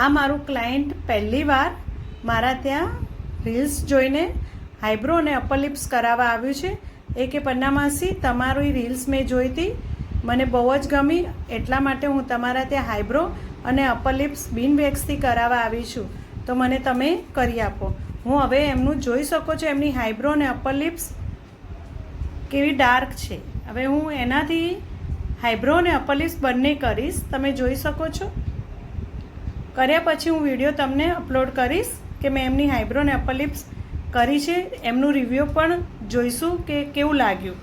આ મારું ક્લાયન્ટ પહેલી વાર મારા ત્યાં રીલ્સ જોઈને આઈબ્રો અને અપર લિપ્સ કરાવવા આવ્યું છે. એ કે પન્નામાસી તમારી રીલ્સ મેં જોઈ હતી, મને બહુ જ ગમી, એટલા માટે હું તમારા ત્યાં આઈબ્રો અને અપર લિપ્સ બિન વેક્સથી કરાવવા આવી છું, તો મને તમે કરી આપો. હું હવે એમનું જોઈ શકો છો, એમની આઈબ્રો અને અપર લિપ્સ કેવી ડાર્ક છે. હવે હું એનાથી આઈબ્રો અને અપર લિપ્સ બંને કરીશ, તમે જોઈ શકો છો. કર્યા પછી હું વિડીયો તમને અપલોડ કરીશ કે મેં એમની આઈબ્રો અને અપર લિપ્સ કરી છે. એમનું રિવ્યૂ પણ જોઈશું કે કેવું લાગ્યું.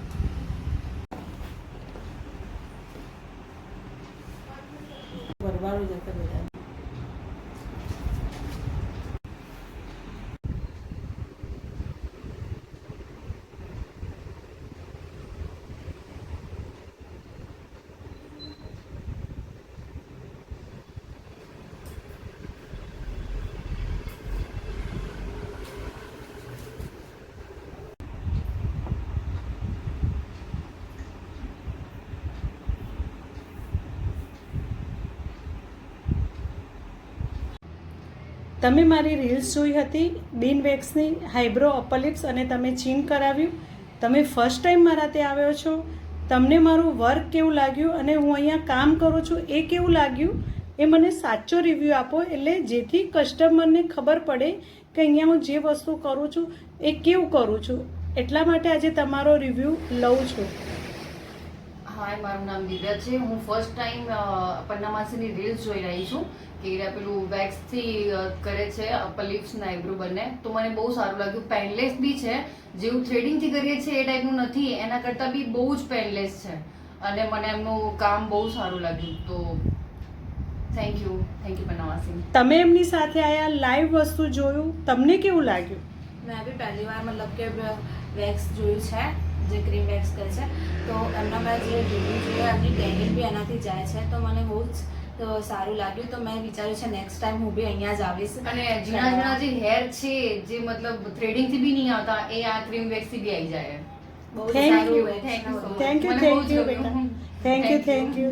તમે મારી રીલ્સ જોઈ હતી બિન વેક્સની આઈબ્રો અપર લિપ્સ અને તમે ચીન કરાવ્યું. તમે ફર્સ્ટ ટાઈમ મારા ત્યાં આવ્યો છો, તમને મારું વર્ક કેવું લાગ્યું અને હું અહીંયા કામ કરું છું એ કેવું લાગ્યું, એ મને સાચો રિવ્યૂ આપો, એટલે જેથી કસ્ટમરને ખબર પડે કે અહીંયા હું જે વસ્તુ કરું છું એ કેવું કરું છું. એટલા માટે આજે તમારો રિવ્યૂ લઉં છું. હાય, મારું નામ દિવ્યા છે. હું ફર્સ્ટ ટાઈમ પન્નામાસીની રીલ્સ જોઈ રહી છું કે એ પેલું વેક્સથી કરે છે અપર લિપ્સ ને આઈબ્રો બંને. તો મને બહુ સારું લાગ્યું. પેનલેસ બી છે, જેવું થ્રેડિંગથી કરીએ છીએ એ ટાઈપનું નથી, એના કરતાં બી બહુ જ પેનલેસ છે અને મને એમનું કામ બહુ સારું લાગ્યું. તો થેન્ક યુ પન્નામાસી. તમે એમની સાથે આયા, લાઈવ વસ્તુ જોયું, તમને કેવું લાગ્યું? મેં બી પહેલી વાર મતલબ કે વેક્સ જોયું છે, જે ક્રીમ વેક્સ કરે છે. તો એમના મેં જે રિવ્યૂ જોયા, એમની ટેનિંગ બી એનાથી જાય છે, તો મને બહુ જ સારું લાગ્યું. તો મેં વિચાર્યું છે નેક્સ્ટ ટાઈમ હું બી અહીંયા જ આવીશ. અને ઝીણા જે હેર છે, જે મતલબ થ્રેડિંગથી બી નહીં આવતા, એ આ ક્રીમ વેક્સથી બી આવી જાય. બહુ Thank સારું you. વેક્સ. થેન્ક યુ બેટા. Thank you.